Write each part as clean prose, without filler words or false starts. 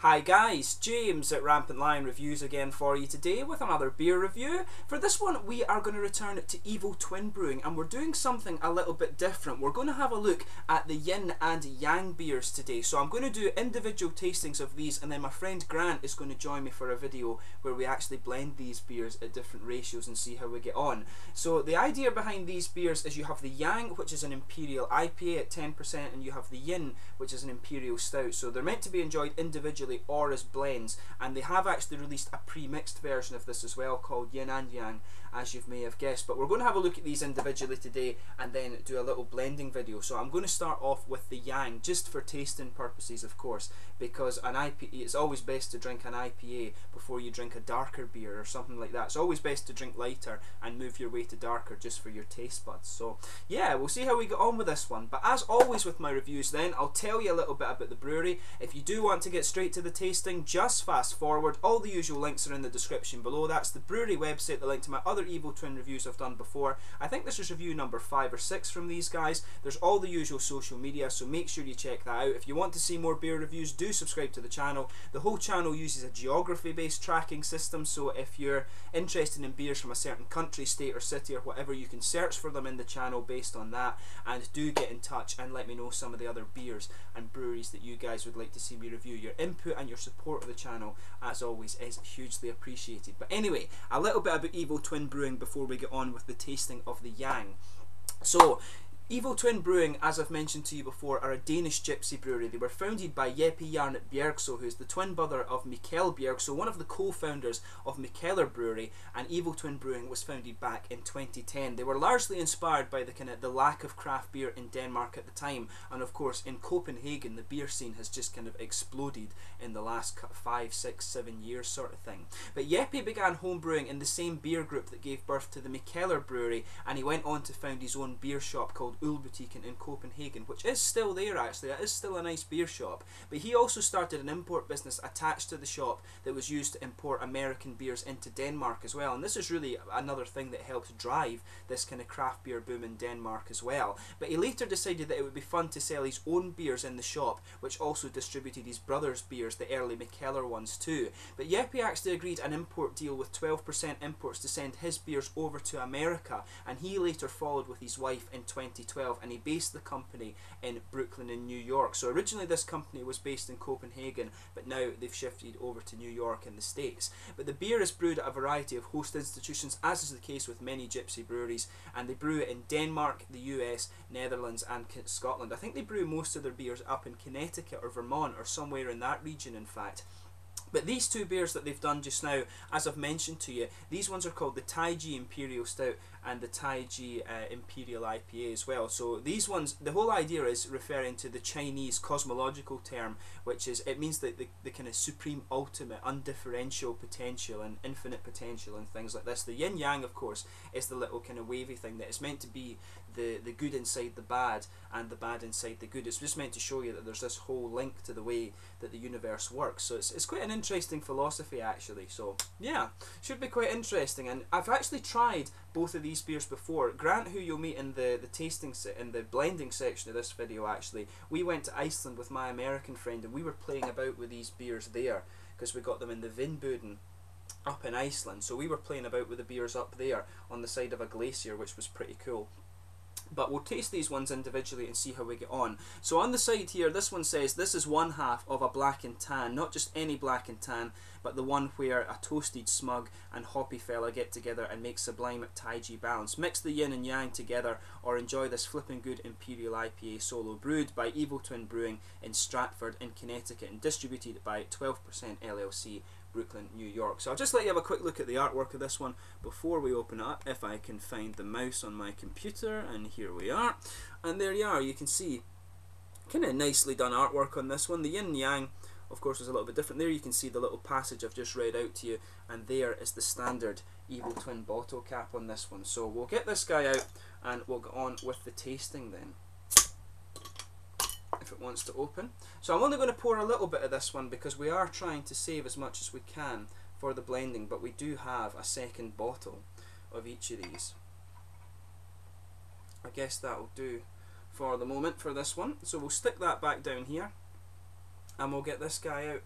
Hi guys, James at Rampant Lion Reviews again for you today with another beer review. For this one we are going to return to Evil Twin Brewing, and we're doing something a little bit different. We're going to have a look at the yin and yang beers today. So I'm going to do individual tastings of these, and then my friend Grant is going to join me for a video where we actually blend these beers at different ratios and see how we get on. So the idea behind these beers is you have the yang, which is an Imperial IPA at 10%, and you have the yin, which is an Imperial Stout. So they're meant to be enjoyed individually or as blends, and they have actually released a pre-mixed version of this as well called Yin and Yang, as you may have guessed. But we're going to have a look at these individually today and then do a little blending video. So I'm going to start off with the Yang, just for tasting purposes of course, because an IPA, it's always best to drink an IPA before you drink a darker beer or something like that. It's always best to drink lighter and move your way to darker just for your taste buds. So yeah, we'll see how we get on with this one. But as always with my reviews then, I'll tell you a little bit about the brewery. If you do want to get straight to the tasting, just fast forward. All the usual links are in the description below. That's the brewery website, the link to my other Evil Twin reviews I've done before. I think this is review number 5 or 6 from these guys. There's all the usual social media, so make sure you check that out. If you want to see more beer reviews, do subscribe to the channel. The whole channel uses a geography based tracking system, so if you're interested in beers from a certain country, state or city or whatever, you can search for them in the channel based on that. And do get in touch and let me know some of the other beers and breweries that you guys would like to see me review. Your input and your support of the channel, as always, is hugely appreciated. But anyway, a little bit about Evil Twin Brewing before we get on with the tasting of the Yang. So Evil Twin Brewing, as I've mentioned to you before, are a Danish gypsy brewery. They were founded by Jeppe Jarnet Bjergso, who's the twin brother of Mikkel Bjergso, one of the co-founders of Mikkeller Brewery, and Evil Twin Brewing was founded back in 2010. They were largely inspired by the lack of craft beer in Denmark at the time, and of course in Copenhagen the beer scene has just kind of exploded in the last 5, 6, 7 years sort of thing. But Jeppe began home brewing in the same beer group that gave birth to the Mikkeller Brewery, and he went on to found his own beer shop called Ulbutikken in Copenhagen, which is still there actually. It is still a nice beer shop. But he also started an import business attached to the shop that was used to import American beers into Denmark as well, and this is really another thing that helped drive this kind of craft beer boom in Denmark as well. But he later decided that it would be fun to sell his own beers in the shop, which also distributed his brother's beers, the early Mikkeller ones too. But Jeppe actually agreed an import deal with 12% imports to send his beers over to America, and he later followed with his wife in 2012, and he based the company in Brooklyn in New York. So originally this company was based in Copenhagen, but now they've shifted over to New York in the States. But the beer is brewed at a variety of host institutions, as is the case with many gypsy breweries, and they brew it in Denmark, the US, Netherlands and Scotland. I think they brew most of their beers up in Connecticut or Vermont or somewhere in that region in fact. But these two beers that they've done just now, as I've mentioned to you, these ones are called the Taiji Imperial Stout and the Taiji Imperial IPA as well. So these ones, the whole idea is referring to the Chinese cosmological term, which is, it means that the kind of supreme, ultimate, undifferential potential and infinite potential and things like this. The yin yang, of course, is the little kind of wavy thing that is meant to be the good inside the bad and the bad inside the good. It's just meant to show you that there's this whole link to the way that the universe works. So it's quite an interesting philosophy actually. So yeah, should be quite interesting. And I've actually tried both of these beers before. Grant, who you'll meet in the tasting in the blending section of this video actually, we went to Iceland with my American friend and we were playing about with these beers there because we got them in the Vinbuden up in Iceland. So we were playing about with the beers up there on the side of a glacier, which was pretty cool. But we'll taste these ones individually and see how we get on. So on the side here, this one says this is one half of a black and tan, not just any black and tan, but the one where a toasted, smug and hoppy fella get together and make sublime Taiji balance. Mix the yin and yang together or enjoy this flipping good Imperial IPA solo, brewed by Evil Twin Brewing in Stratford in Connecticut and distributed by 12% LLC, Brooklyn, New York. So I'll just let you have a quick look at the artwork of this one before we open it up, if I can find the mouse on my computer, and here we are. And there you are, you can see kind of nicely done artwork on this one. The yin yang, of course, is a little bit different. There you can see the little passage I've just read out to you, and there is the standard Evil Twin bottle cap on this one. So we'll get this guy out and we'll get on with the tasting then, if it wants to open. So I'm only going to pour a little bit of this one because we are trying to save as much as we can for the blending, but we do have a second bottle of each of these. I guess that'll do for the moment for this one. So we'll stick that back down here and we'll get this guy out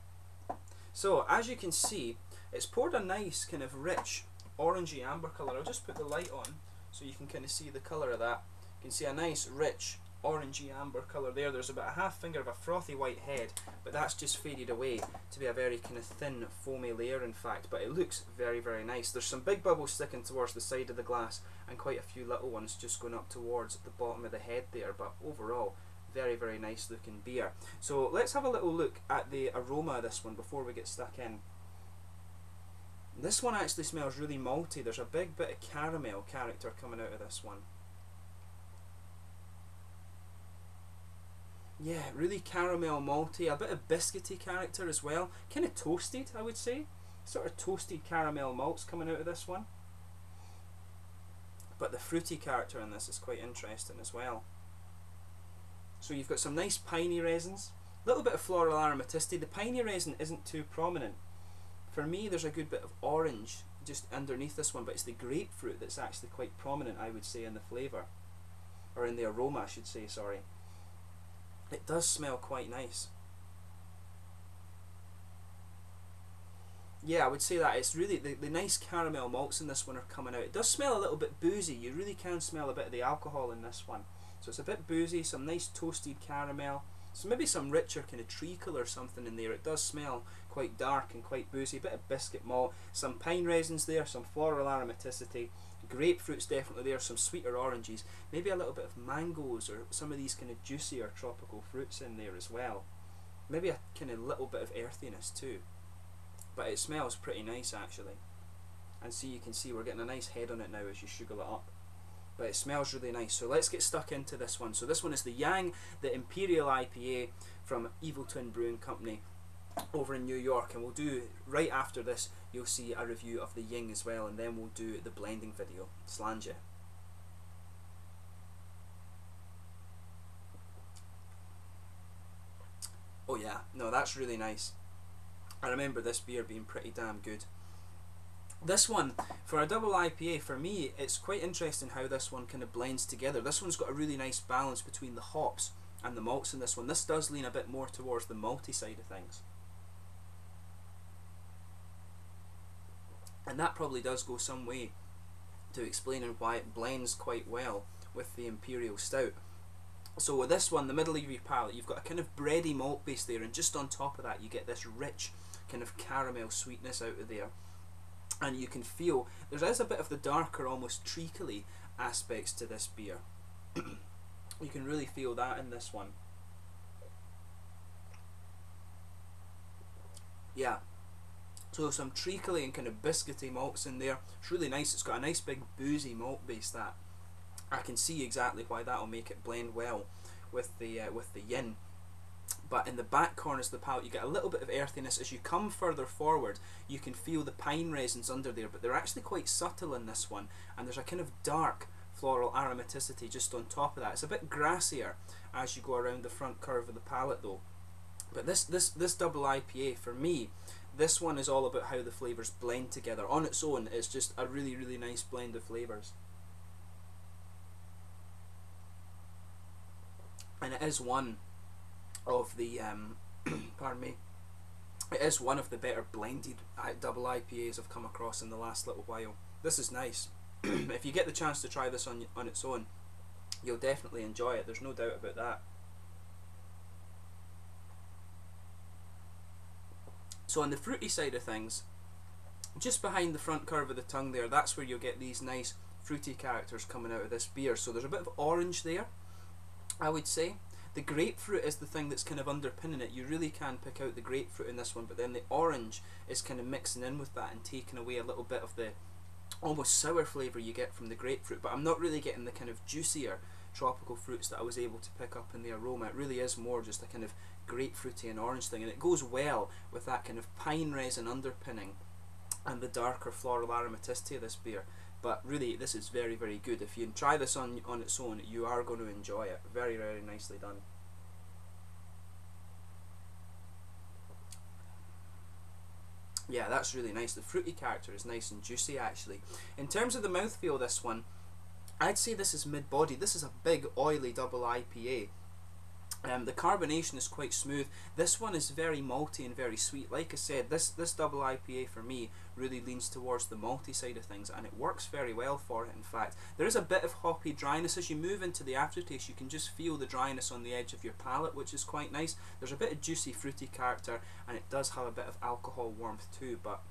So as you can see, it's poured a nice kind of rich orangey amber colour. I'll just put the light on so you can kind of see the colour of that. You can see a nice rich orangey amber colour there. There's about a half finger of a frothy white head, but that's just faded away to be a very kind of thin foamy layer in fact, but it looks very, very nice. There's some big bubbles sticking towards the side of the glass and quite a few little ones just going up towards the bottom of the head there, but overall very, very nice looking beer. So let's have a little look at the aroma of this one before we get stuck in. This one actually smells really malty. There's a big bit of caramel character coming out of this one. Yeah, really caramel malty, a bit of biscuity character as well. Kind of toasted, I would say. Sort of toasted caramel malts coming out of this one. But the fruity character in this is quite interesting as well. So you've got some nice piney resins, a little bit of floral aromaticity. The piney resin isn't too prominent. For me, there's a good bit of orange just underneath this one, but it's the grapefruit that's actually quite prominent, I would say, in the flavour. Or in the aroma, I should say, sorry. It does smell quite nice. Yeah, I would say that. It's really, the nice caramel malts in this one are coming out. It does smell a little bit boozy. You really can smell a bit of the alcohol in this one. So it's a bit boozy, some nice toasted caramel. So maybe some richer kind of treacle or something in there. It does smell quite dark and quite boozy. A bit of biscuit malt, some pine resins there, some floral aromaticity. Grapefruit's definitely there, some sweeter oranges. Maybe a little bit of mangoes or some of these kind of juicier tropical fruits in there as well. Maybe a kind of little bit of earthiness too. But it smells pretty nice actually. And see, you can see we're getting a nice head on it now as you sugar it up. But it smells really nice. So let's get stuck into this one. So this one is the Yang, the Imperial IPA from Evil Twin Brewing Company over in New York, and we'll do, right after this, you'll see a review of the Ying as well, and then we'll do the blending video. Slanja. Oh yeah, no, that's really nice. I remember this beer being pretty damn good. This one, for a double IPA, for me, it's quite interesting how this one kind of blends together. This one's got a really nice balance between the hops and the malts in this one. This does lean a bit more towards the malty side of things. And that probably does go some way to explaining why it blends quite well with the Imperial Stout. So with this one, the middle of your palate, you've got a kind of bready malt base there, and just on top of that you get this rich kind of caramel sweetness out of there. And you can feel there is a bit of the darker, almost treacly aspects to this beer. You can really feel that in this one. Yeah. So some treacly and kind of biscuity malts in there. It's really nice. It's got a nice big boozy malt base that I can see exactly why that'll make it blend well with the yin. But in the back corners of the palate you get a little bit of earthiness. As you come further forward you can feel the pine resins under there, but they're actually quite subtle in this one, and there's a kind of dark floral aromaticity just on top of that. It's a bit grassier as you go around the front curve of the palate though. But this double IPA, for me, this one is all about how the flavours blend together. On its own, it's just a really, really nice blend of flavours. And it is one of the, pardon me, it is one of the better blended double IPAs I've come across in the last little while. This is nice. If you get the chance to try this on its own, you'll definitely enjoy it, there's no doubt about that. So on the fruity side of things, just behind the front curve of the tongue there, that's where you'll get these nice fruity characters coming out of this beer. So there's a bit of orange there, I would say. The grapefruit is the thing that's kind of underpinning it. You really can pick out the grapefruit in this one, but then the orange is kind of mixing in with that and taking away a little bit of the almost sour flavour you get from the grapefruit. But I'm not really getting the kind of juicier tropical fruits that I was able to pick up in the aroma. It really is more just a kind of grapefruity and orange thing, and it goes well with that kind of pine resin underpinning and the darker floral aromaticity of this beer. But really, this is very, very good. If you try this on its own, you are going to enjoy it. Very, very nicely done. Yeah, that's really nice. The fruity character is nice and juicy actually. In terms of the mouthfeel, this one, I'd say this is mid-body. This is a big, oily double IPA. The carbonation is quite smooth. This one is very malty and very sweet. Like I said, this double IPA for me really leans towards the malty side of things, and it works very well for it. In fact, there is a bit of hoppy dryness as you move into the aftertaste. You can just feel the dryness on the edge of your palate, which is quite nice. There's a bit of juicy fruity character, and it does have a bit of alcohol warmth too, but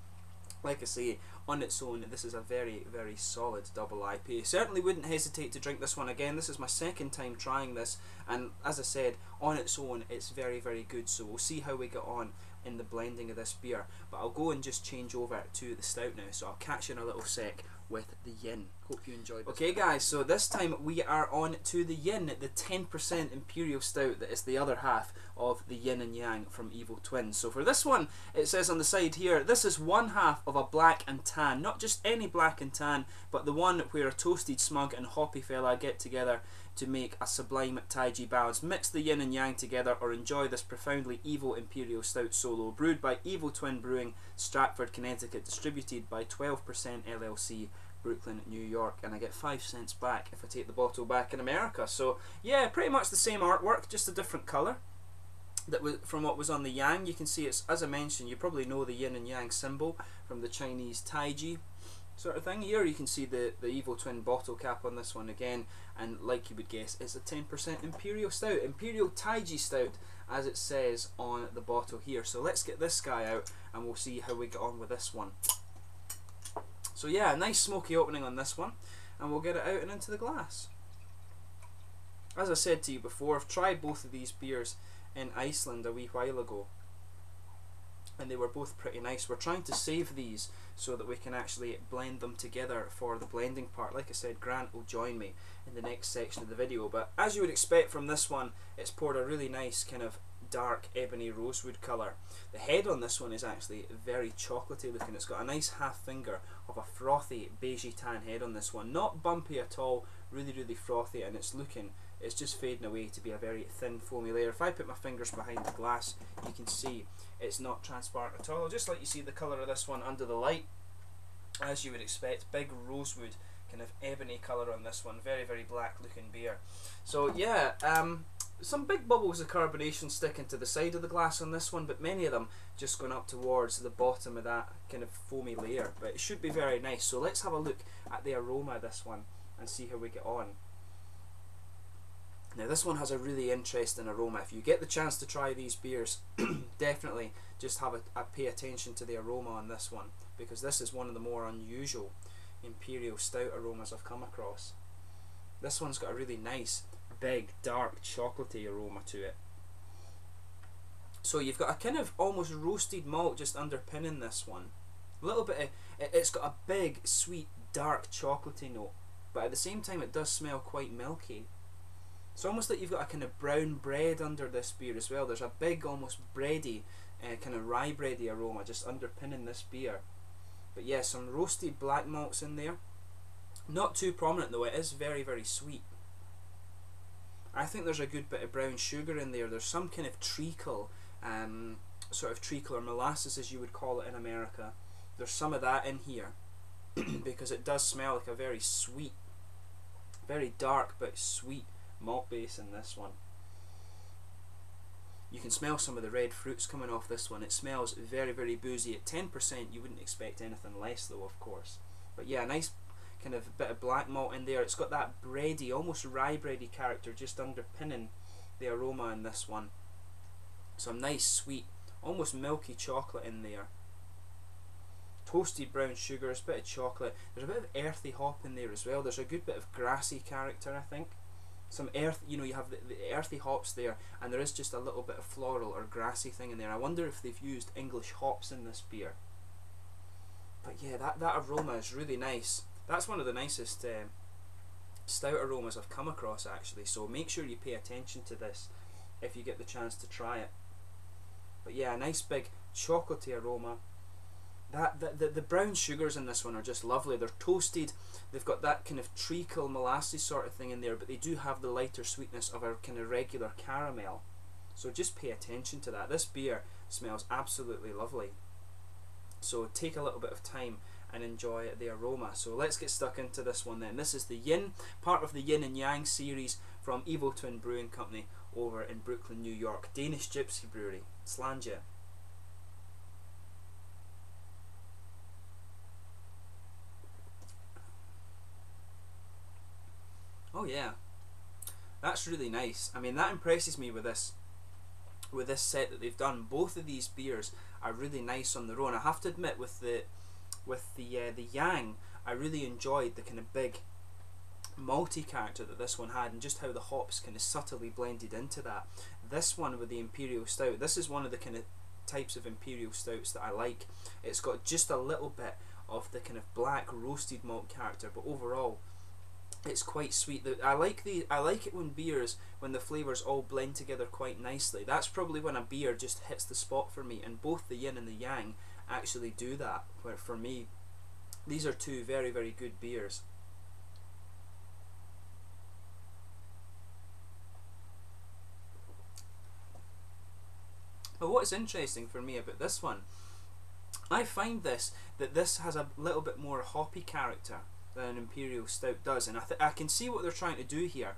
like I say, on its own, this is a very, very solid double IPA. Certainly wouldn't hesitate to drink this one again. This is my second time trying this, and as I said, on its own, it's very, very good. So we'll see how we get on in the blending of this beer. But I'll go and just change over to the stout now, so I'll catch you in a little sec with the yin. Hope you enjoyed this. Okay guys, so this time we are on to the yin, the 10% Imperial Stout that is the other half of the yin and yang from Evil Twin. So for this one, it says on the side here, this is one half of a black and tan. Not just any black and tan, but the one where a toasted, smug and hoppy fella get together to make a sublime taiji balance. Mix the yin and yang together or enjoy this profoundly evil Imperial Stout solo, brewed by Evil Twin Brewing, Stratford, Connecticut, distributed by 12% LLC, Brooklyn, New York, and I get 5 cents back if I take the bottle back in America. So yeah, pretty much the same artwork, just a different colour that was from what was on the yang. You can see it's, as I mentioned, you probably know the yin and yang symbol from the Chinese taiji sort of thing. Here you can see the Evil Twin bottle cap on this one again, and like you would guess, it's a 10% Imperial Stout, Imperial Taiji Stout, as it says on the bottle here. So let's get this guy out and we'll see how we get on with this one. So yeah, a nice smoky opening on this one, and we'll get it out and into the glass. As I said to you before, I've tried both of these beers in Iceland a wee while ago, and they were both pretty nice. We're trying to save these so that we can actually blend them together for the blending part. Like I said, Grant will join me in the next section of the video, but as you would expect from this one, it's poured a really nice kind of dark ebony rosewood colour. The head on this one is actually very chocolatey looking. It's got a nice half finger of a frothy beigey tan head on this one. Not bumpy at all, really, really frothy, and it's just fading away to be a very thin foamy layer. If I put my fingers behind the glass, you can see it's not transparent at all. Just like you see the colour of this one under the light, as you would expect, big rosewood kind of ebony colour on this one. Very, very black looking beer. So yeah, some big bubbles of carbonation sticking to the side of the glass on this one, but many of them just going up towards the bottom of that kind of foamy layer. But it should be very nice. So let's have a look at the aroma of this one and see how we get on. Now this one has a really interesting aroma. If you get the chance to try these beers, definitely just have a pay attention to the aroma on this one, because this is one of the more unusual Imperial Stout aromas I've come across. This one's got a really nice, big, dark, chocolatey aroma to it. So you've got a kind of almost roasted malt just underpinning this one. A little bit of, it's got a big, sweet, dark, chocolatey note, but at the same time it does smell quite milky. It's almost like you've got a kind of brown bread under this beer as well. There's a big, almost bready, kind of rye bready aroma just underpinning this beer. But yeah, some roasted black malts in there. Not too prominent though, it is very, very sweet. I think there's a good bit of brown sugar in there. There's some kind of treacle, sort of treacle or molasses as you would call it in America. There's some of that in here because it does smell like a very sweet, very dark but sweet malt base in this one. You can smell some of the red fruits coming off this one. It smells very, very boozy. At 10% you wouldn't expect anything less though, of course. But yeah, a nice kind of bit of black malt in there. It's got that bready, almost rye bready character just underpinning the aroma in this one. Some nice sweet, almost milky chocolate in there. Toasted brown sugars, bit of chocolate. There's a bit of earthy hop in there as well. There's a good bit of grassy character, I think. Some earth, you know, you have the earthy hops there, and there is just a little bit of floral or grassy thing in there. I wonder if they've used English hops in this beer. But yeah, that aroma is really nice. That's one of the nicest stout aromas I've come across actually, so make sure you pay attention to this if you get the chance to try it. But yeah, a nice big chocolatey aroma. The brown sugars in this one are just lovely. They're toasted, they've got that kind of treacle molasses sort of thing in there, but they do have the lighter sweetness of a kind of regular caramel. So just pay attention to that. This beer smells absolutely lovely. So take a little bit of time and enjoy the aroma. So let's get stuck into this one then. This is the Yin, part of the Yin and Yang series from Evil Twin Brewing Company. over in Brooklyn, New York. Danish Gypsy Brewery. Slanja. Oh yeah, that's really nice. I mean, that impresses me with this set that they've done. Both of these beers are really nice on their own. I have to admit, with the Yang, I really enjoyed the kind of big malty character that this one had, and just how the hops kind of subtly blended into that. This one with the Imperial Stout, this is one of the kind of types of Imperial Stouts that I like. It's got just a little bit of the kind of black roasted malt character, but overall it's quite sweet. I like it when beers, when the flavours all blend together quite nicely. That's probably when a beer just hits the spot for me, and both the Yin and the Yang actually do that. Where for me, these are two very, very good beers. But what's interesting for me about this one, I find that this has a little bit more hoppy character than an Imperial Stout does, and I can see what they're trying to do here.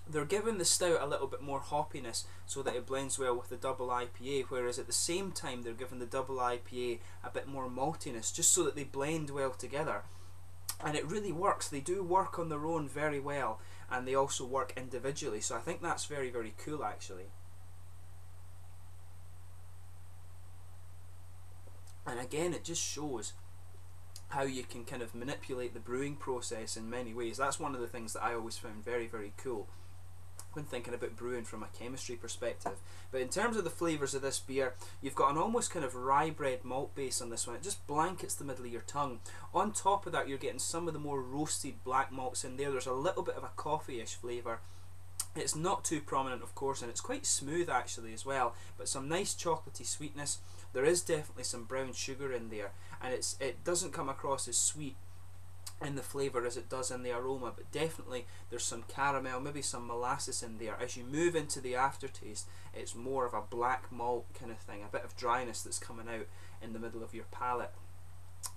They're giving the Stout a little bit more hoppiness so that it blends well with the double IPA, whereas at the same time they're giving the double IPA a bit more maltiness, just so that they blend well together. And it really works. They do work on their own very well, and they also work individually, so I think that's very, very cool actually. And again, it just shows how you can kind of manipulate the brewing process in many ways. That's one of the things that I always found very, very cool when thinking about brewing from a chemistry perspective. But in terms of the flavours of this beer, you've got an almost kind of rye bread malt base on this one. It just blankets the middle of your tongue. On top of that, you're getting some of the more roasted black malts in there. There's a little bit of a coffee-ish flavour. It's not too prominent, of course, and it's quite smooth actually as well, but some nice chocolatey sweetness. There is definitely some brown sugar in there, and it doesn't come across as sweet in the flavour as it does in the aroma, but definitely there's some caramel, maybe some molasses in there. As you move into the aftertaste, it's more of a black malt kind of thing, a bit of dryness that's coming out in the middle of your palate.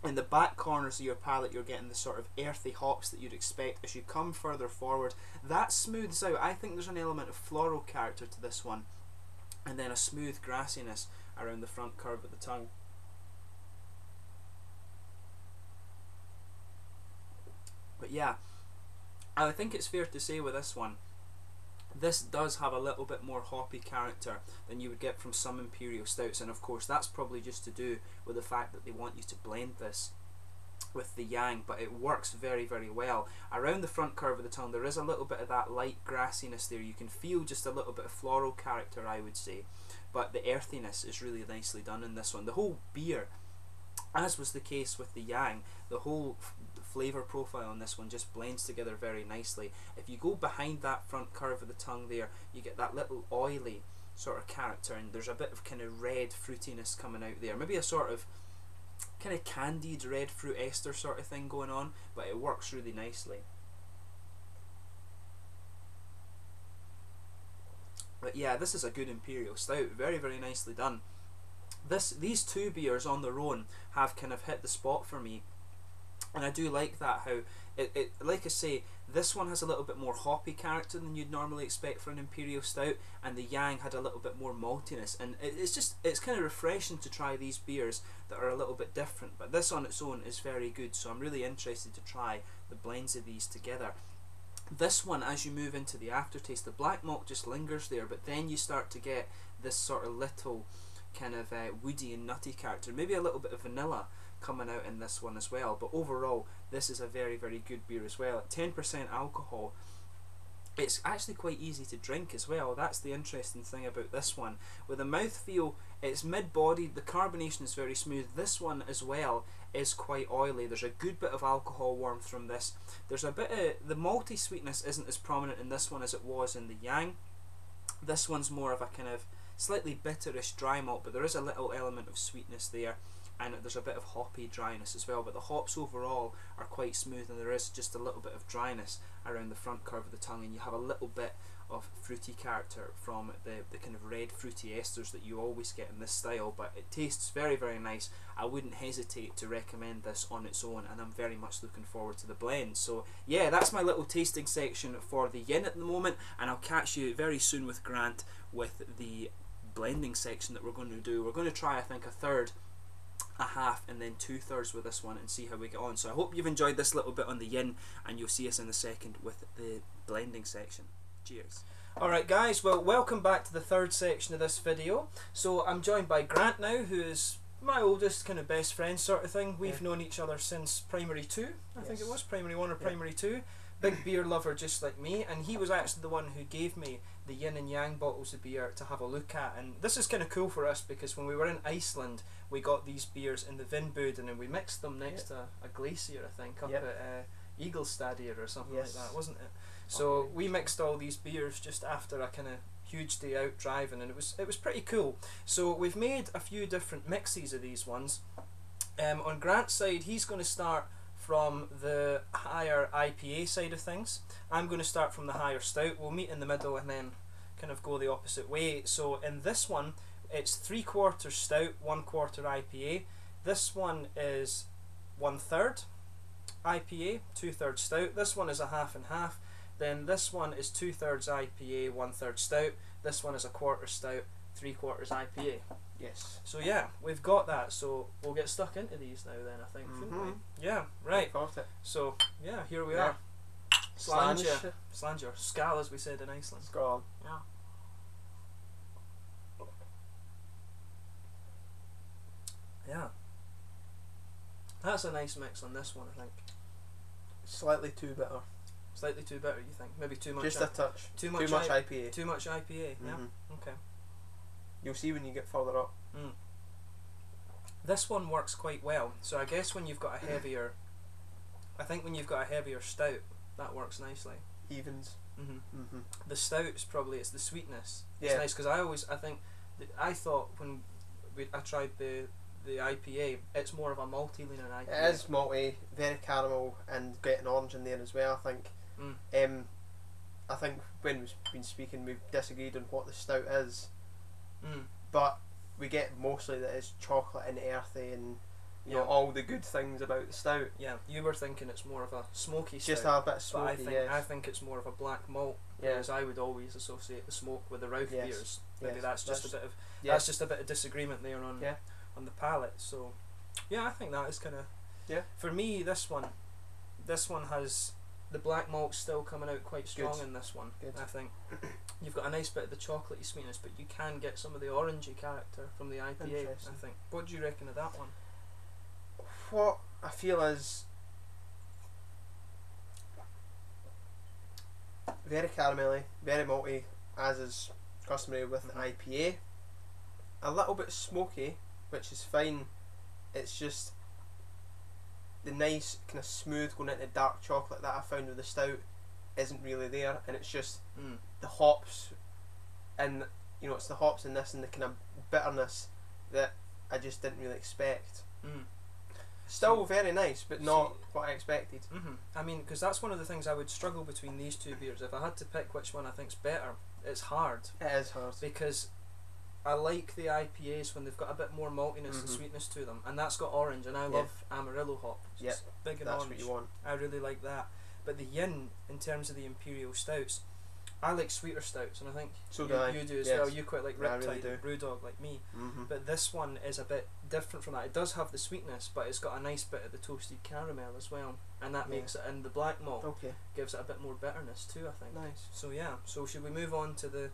In the back corners of your palate, you're getting the sort of earthy hops that you'd expect. As you come further forward, that smooths out. I think there's an element of floral character to this one, and then a smooth grassiness around the front curve of the tongue. But yeah, I think it's fair to say with this one, this does have a little bit more hoppy character than you would get from some Imperial Stouts, and of course that's probably just to do with the fact that they want you to blend this with the Yang, but it works very, very well. Around the front curve of the tongue there is a little bit of that light grassiness there. You can feel just a little bit of floral character, I would say, but the earthiness is really nicely done in this one. The whole beer, as was the case with the Yang, the whole flavour profile on this one just blends together very nicely. If you go behind that front curve of the tongue there, you get that little oily sort of character, and there's a bit of kind of red fruitiness coming out there, maybe a sort of kind of candied red fruit ester sort of thing going on, but it works really nicely. But yeah, this is a good Imperial Stout, very, very nicely done. These two beers on their own have kind of hit the spot for me, and I do like that, how it like I say, this one has a little bit more hoppy character than you'd normally expect for an Imperial Stout, and the Yang had a little bit more maltiness, and it's kind of refreshing to try these beers that are a little bit different. But this on its own is very good, so I'm really interested to try the blends of these together. This one, as you move into the aftertaste, the black malt just lingers there, but then you start to get this sort of little kind of woody and nutty character, maybe a little bit of vanilla coming out in this one as well. But overall, this is a very, very good beer as well. At 10% alcohol, it's actually quite easy to drink as well. That's the interesting thing about this one. With the mouthfeel, it's mid-bodied, the carbonation is very smooth. This one as well is quite oily. There's a good bit of alcohol warmth from this. There's a bit of, the malty sweetness isn't as prominent in this one as it was in the Yang. This one's more of a kind of slightly bitterish dry malt, but there is a little element of sweetness there, and there's a bit of hoppy dryness as well, but the hops overall are quite smooth, and there is just a little bit of dryness around the front curve of the tongue, and you have a little bit of fruity character from the kind of red fruity esters that you always get in this style, but it tastes very, very nice. I wouldn't hesitate to recommend this on its own, and I'm very much looking forward to the blend. So yeah, that's my little tasting section for the yin at the moment, and I'll catch you very soon with Grant with the blending section that we're going to do. We're going to try, I think, a third, a half, and then 2/3 with this one and see how we get on. So I hope you've enjoyed this little bit on the yin, and you'll see us in a second with the blending section. Cheers. Alright guys, well, welcome back to the third section of this video. So I'm joined by Grant now, who is my oldest kind of best friend sort of thing. We've known each other since primary 2, I think it was, primary 1 or primary 2. Big beer lover just like me, and he was actually the one who gave me the yin and yang bottles of beer to have a look at. And this is kind of cool for us because when we were in Iceland we got these beers in the Vinbud, and then we mixed them next to a glacier, I think, up at Eaglestadir or something like that, wasn't it? So we mixed all these beers just after a kind of huge day out driving, and it was pretty cool. So we've made a few different mixes of these ones. On Grant's side, he's going to start from the higher IPA side of things. I'm going to start from the higher stout. We'll meet in the middle and then kind of go the opposite way. So in this one, it's 3/4 stout, 1/4 IPA. This one is 1/3 IPA, 2/3 stout. This one is a half and half. Then this one is 2/3 IPA, 1/3 stout. This one is a 1/4 stout, 3/4 IPA. Yes. So yeah, we've got that. So we'll get stuck into these now then, I think, shouldn't we? Yeah, right. Got it. So yeah, here we are. Slanger. Skal, as we said in Iceland. Skal. Yeah. Yeah. That's a nice mix on this one, I think. Slightly too bitter. Slightly too bitter, you think? Maybe too much. Just a touch. Too much IPA. Too much IPA. Yeah. Okay. You'll see when you get further up. This one works quite well. So I guess when you've got a heavier, I think when you've got a heavier stout, that works nicely. Evens. The stout's probably, it's the sweetness. Yeah. It's nice because I thought when I tried the IPA, it's more of a malty leaning IPA. It is malty, very caramel, and getting orange in there as well, I think. I think when we've been speaking, we've disagreed on what the stout is, but we get mostly that it's chocolate and earthy and you know, all the good things about the stout. Yeah, you were thinking it's more of a smoky stout. Just a bit smoky, but I think it's more of a black malt, whereas I would always associate the smoke with the Rauch beers. Maybe that's just a bit of disagreement there on the palate. So yeah, I think that is kind of for me. This one has the black malt still coming out quite strong in this one. I think you've got a nice bit of the chocolatey sweetness, but you can get some of the orangey character from the IPA. I think. What do you reckon of that one? What I feel is very caramelly, very malty, as is customary with an IPA. A little bit smoky, which is fine. It's just the nice kind of smooth going into dark chocolate that I found with the stout isn't really there, and it's just the hops, and you know, it's the hops in this and the kind of bitterness that I just didn't really expect. Still very nice, but not what I expected. I mean, because that's one of the things I would struggle between these two beers. If I had to pick which one I think's better, it's hard. It is hard. Because I like the IPAs when they've got a bit more maltiness and sweetness to them, and that's got orange, and I love Amarillo hop. So it's big and orange. That's what you want. I really like that. But the yin, in terms of the Imperial stouts, I like sweeter stouts, and I think you do as well. You quite like Riptide and Brewdog like me. But this one is a bit different from that. It does have the sweetness, but it's got a nice bit of the toasted caramel as well, and that makes it, and the black malt gives it a bit more bitterness too, I think. Nice. So yeah, so should we move on to the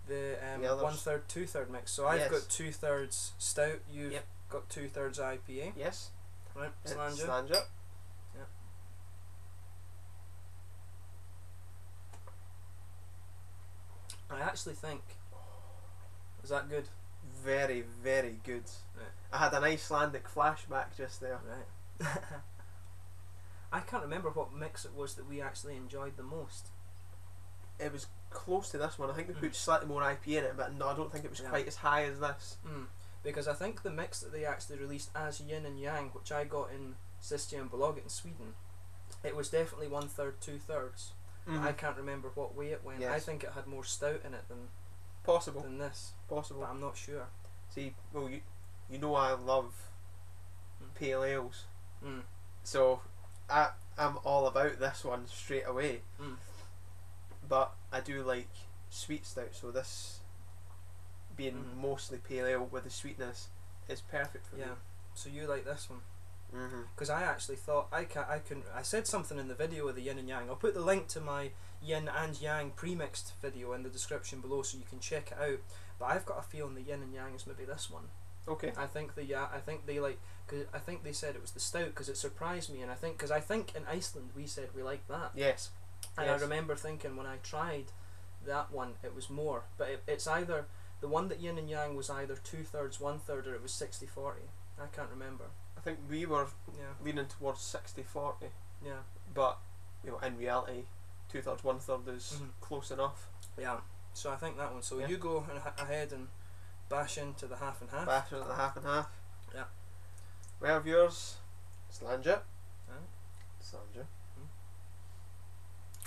1/3, 2/3 mix? So I've got 2/3 stout, you've got 2/3 IPA. Yes. Right, Slanger. I actually think, is that good? Very, very good. Right. I had an Icelandic flashback just there. Right. I can't remember what mix it was that we actually enjoyed the most. It was close to this one. I think they put slightly more IPA in it, but no, I don't think it was quite as high as this. Because I think the mix that they actually released as Yin and Yang, which I got in Systembolaget in Sweden, it was definitely 1/3, 2/3. but I can't remember what way it went. Yes. I think it had more stout in it than this. Possible. But I'm not sure. See, well, you know I love pale ales, so I'm all about this one straight away. But I do like sweet stout, so this being mostly pale ale with the sweetness is perfect for me. Yeah. So you like this one? Because I actually thought I said something in the video of the yin and yang. I'll put the link to my yin and yang pre-mixed video in the description below so you can check it out. But I've got a feeling the yin and yang is maybe this one. Okay. I think they said it was the stout because it surprised me, and I think in Iceland we said we liked that. Yes. And I remember thinking when I tried that one it was more, but it's either the one that yin and yang was either 2/3, 1/3, or it was 60/40. I can't remember. I think we were leaning towards 60/40. Yeah. But in reality, 2/3, 1/3 is close enough. Yeah. So I think that one. So you go ahead and bash into the half and half. Bash into the half and half. Yeah. Well, viewers, Slanger. Slanger.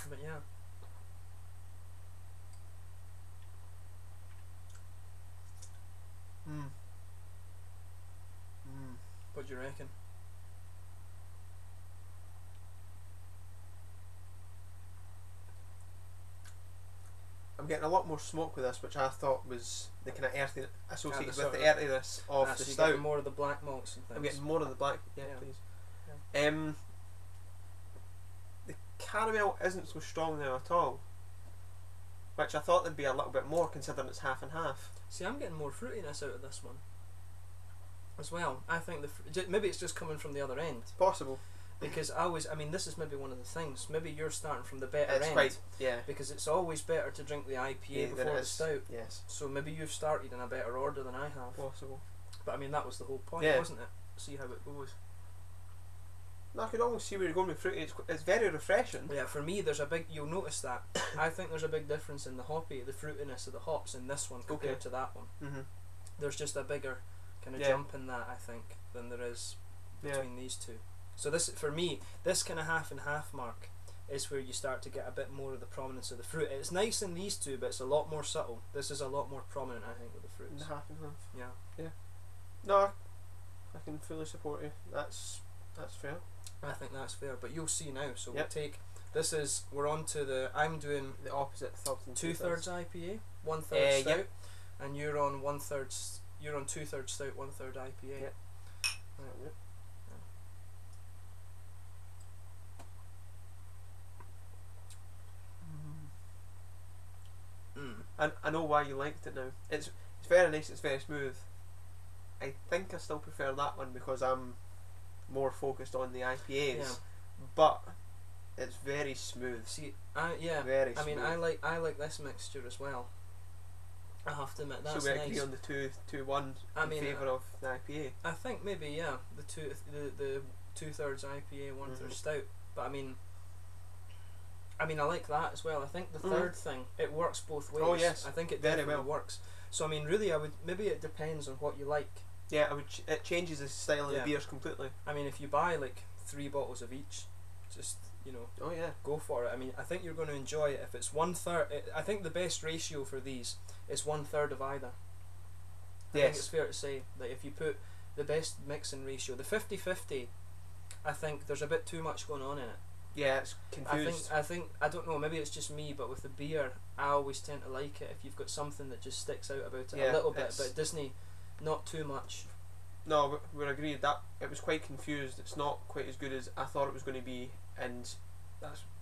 But yeah. What do you reckon? I'm getting a lot more smoke with this, which I thought was the kind of earthy associated with the earthiness of the so stout. Getting more of the black malts and things. I'm getting more of the black. Yeah, please. Yeah. The caramel isn't so strong now at all, which I thought there'd be a little bit more considering it's half and half. See, I'm getting more fruitiness out of this one as well. I think maybe it's just coming from the other end. It's possible. Because this is maybe one of the things. Maybe you're starting from the better end. Quite, because it's always better to drink the IPA before the stout. Yes. So maybe you've started in a better order than I have. Possible. But that was the whole point, wasn't it? See how it goes. I could almost see where you're going with fruity. It's very refreshing. Yeah, for me, you'll notice that. I think there's a big difference in the fruitiness of the hops in this one compared to that one. There's just a bigger kind of jump in that, I think, than there is between these two. So this, for me, this kind of half and half mark is where you start to get a bit more of the prominence of the fruit. It's nice in these two, but it's a lot more subtle. This is a lot more prominent, I think, with the fruits. The half and half. Yeah. No, I can fully support you. That's fair. I think that's fair, but you'll see now. So we'll take. We're on to I'm doing the opposite. 2/3 IPA, 1/3 stout, and you're on 1/3. You're on 2/3 stout, 1/3 IPA. Yep. Right. I know why you liked it now. It's very nice, it's very smooth. I think I still prefer that one because I'm more focused on the IPAs. But it's very smooth. See, very smooth. I like this mixture as well. I have to admit that's nice. So we agree nice. on the 2-1 in favour of the IPA. I think maybe the 2/3 IPA, 1/3 stout. But I like that as well. I think the third thing, it works both ways. Oh yes, I think it very definitely well works. So maybe it depends on what you like. Yeah, it changes the style of the beers completely. If you buy like 3 bottles of each, just go for it. I think you're going to enjoy it. If it's 1/3, I think the best ratio for these is 1/3 of either. I think it's fair to say that if you put the best mixing ratio, the 50-50, I think there's a bit too much going on in it. Yeah, it's confused. I think I don't know, maybe it's just me, but with the beer I always tend to like it if you've got something that just sticks out about it a little bit, but Disney not too much. No, we're agreed that it was quite confused. It's not quite as good as I thought it was going to be, and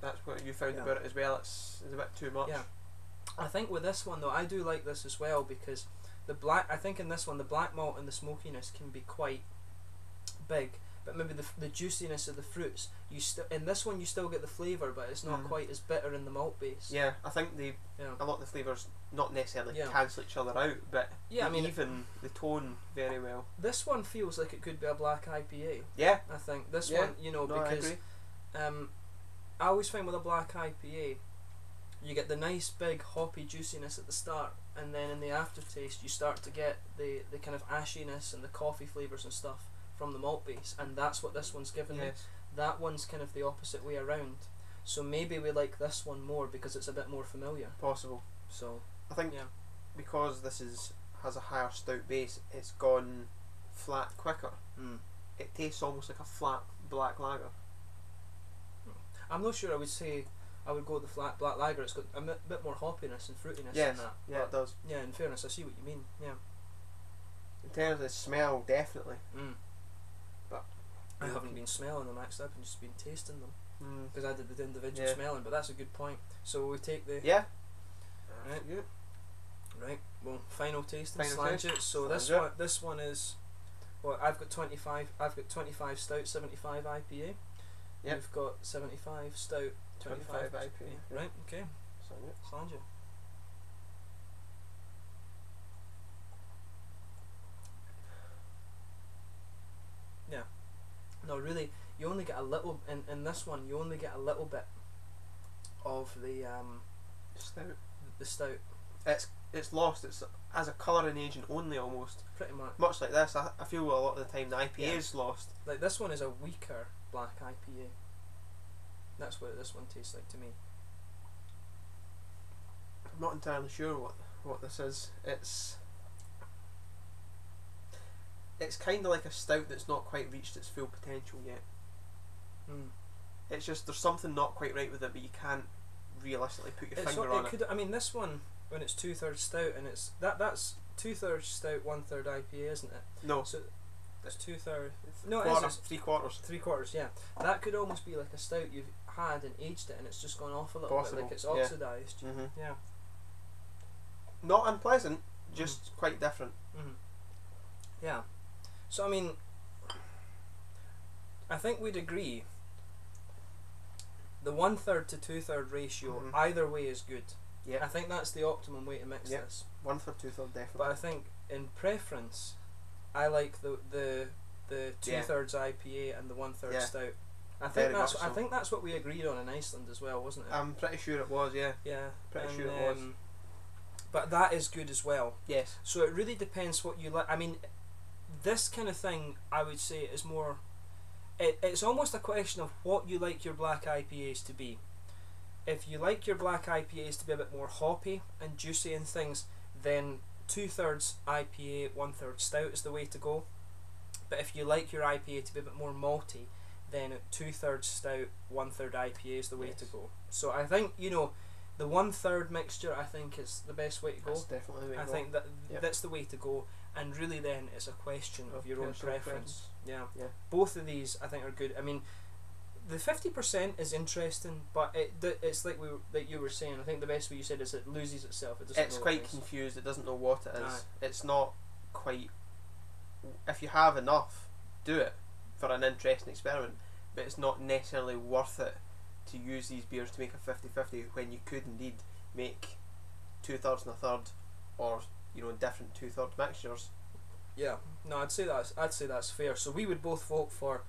that's what you found about it as well. It's a bit too much. Yeah, I think with this one though, I do like this as well because I think in this one the black malt and the smokiness can be quite big. But maybe the juiciness of the fruits, in this one you still get the flavour, but it's not quite as bitter in the malt base. Yeah, I think a lot of the flavours not necessarily cancel each other out, but even the tone very well. This one feels like it could be a black IPA. Yeah, I think this one, because I always find with a black IPA, you get the nice big hoppy juiciness at the start, and then in the aftertaste you start to get the kind of ashiness and the coffee flavours and stuff from the malt base, and that's what this one's given me. That one's kind of the opposite way around. So maybe we like this one more because it's a bit more familiar. Possible. So I think yeah. because this has a higher stout base, it's gone flat quicker. It tastes almost like a flat black lager. I'm not sure I would say I would go with the flat black lager. It's got a bit more hoppiness and fruitiness Yes. in that. Yeah, it does. Yeah, in fairness, I see what you mean. Yeah. In terms of the smell, definitely. But I haven't been smelling them actually. I've just been tasting them because I did the individual Yeah. smelling. But that's a good point. So we take the yeah. Right. Yeah. right. Well, final taste and Final slange taste. it. So Slange this one is. Well, I've got 25. I've got 25 stout, 75 IPA. Yep. You've got 75 stout, 25 IPA. Yeah. Right. Okay. So, yeah. Slange it. Yeah. No, really, you only get a little in this one. You only get a little bit of the Stout. the stout. It's lost. It's as a colouring agent only almost. Pretty much. Much like this, I feel a lot of the time the IPA Yeah. is lost. Like this one is a weaker black IPA. That's what this one tastes like to me. I'm not entirely sure what this is. It's kind of like a stout that's not quite reached its full potential yet. It's just there's something not quite right with it, but you can't realistically put your finger on it. I mean, this one when it's 2/3 stout and it's that's 2/3 stout, 1/3 IPA, isn't it? No, So it's 2/3. No, quarter, it is. 3/4. 3/4. Yeah, that could almost be like a stout you've had and aged it, and it's just gone off a little Possible, bit, like it's yeah. oxidised. Mm-hmm. Yeah. Not unpleasant, just quite different. Yeah. So I mean, I think we'd agree. The 1/3 to 2/3 ratio, either way, is good. Yeah. I think that's the optimum way to mix this. 1/3, 2/3, definitely. But I think in preference, I like the 2/3 IPA and the 1/3 Yeah. stout. I Very think that's much I so. think that's what we agreed on in Iceland as well, wasn't it? I'm pretty sure it was. Yeah. Yeah. Pretty sure it was. But that is good as well. Yes. So it really depends what you like. I mean, this kind of thing, I would say, is more. It's almost a question of what you like your black IPAs to be. If you like your black IPAs to be a bit more hoppy and juicy and things, then 2/3 IPA, 1/3 stout is the way to go. But if you like your IPA to be a bit more malty, then 2/3 stout, 1/3 IPA is the way to go. So I think, the 1/3 mixture, I think, is the best way to go. That's definitely the way to I go. think that's the way to go, and really then it's a question of your own preference. Yeah. Both of these I think are good. I mean, the 50% is interesting, but it's like you were saying. I think the best way you said is it loses itself. It doesn't. It's know quite what it is. confused. It doesn't know what it is. Aye. It's not quite. If you have enough, do it for an interesting experiment. But it's not necessarily worth it to use these beers to make a 50-50 when you could indeed make 2/3 and 1/3, or different 2/3 mixtures. Yeah, no, I'd say that's fair. So we would both vote for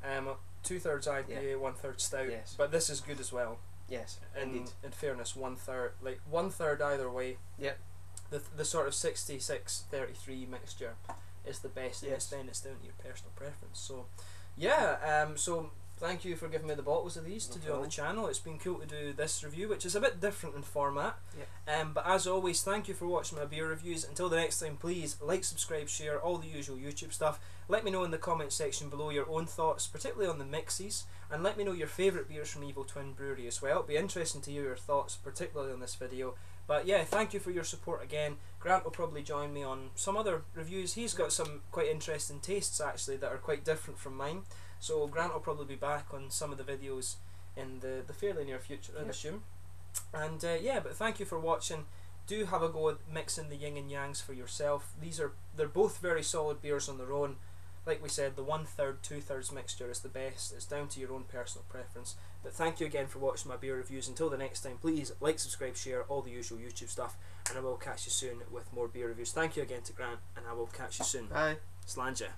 2/3 IPA, 1/3 stout. Yes. But this is good as well. Yes, In fairness, 1/3, like 1/3 either way. Yep. The sort of 66-33 mixture is the best. Yes. And it's down to your personal preference. So, yeah. So thank you for giving me the bottles of these to do on the channel. It's been cool to do this review, which is a bit different in format. Yep. But as always, thank you for watching my beer reviews. Until the next time, please like, subscribe, share, all the usual YouTube stuff. Let me know in the comment section below your own thoughts, particularly on the mixes, and let me know your favourite beers from Evil Twin Brewery as well. It'll be interesting to hear your thoughts, particularly on this video. But yeah, thank you for your support again. Grant will probably join me on some other reviews. He's got some quite interesting tastes actually that are quite different from mine. So Grant will probably be back on some of the videos in the fairly near future, I'd assume. And yeah, but thank you for watching. Do have a go at mixing the yin and yangs for yourself. They're both very solid beers on their own. Like we said, the 1/3, 2/3 mixture is the best. It's down to your own personal preference. But thank you again for watching my beer reviews. Until the next time, please like, subscribe, share, all the usual YouTube stuff, and I will catch you soon with more beer reviews. Thank you again to Grant, and I will catch you soon. Bye. Slanja.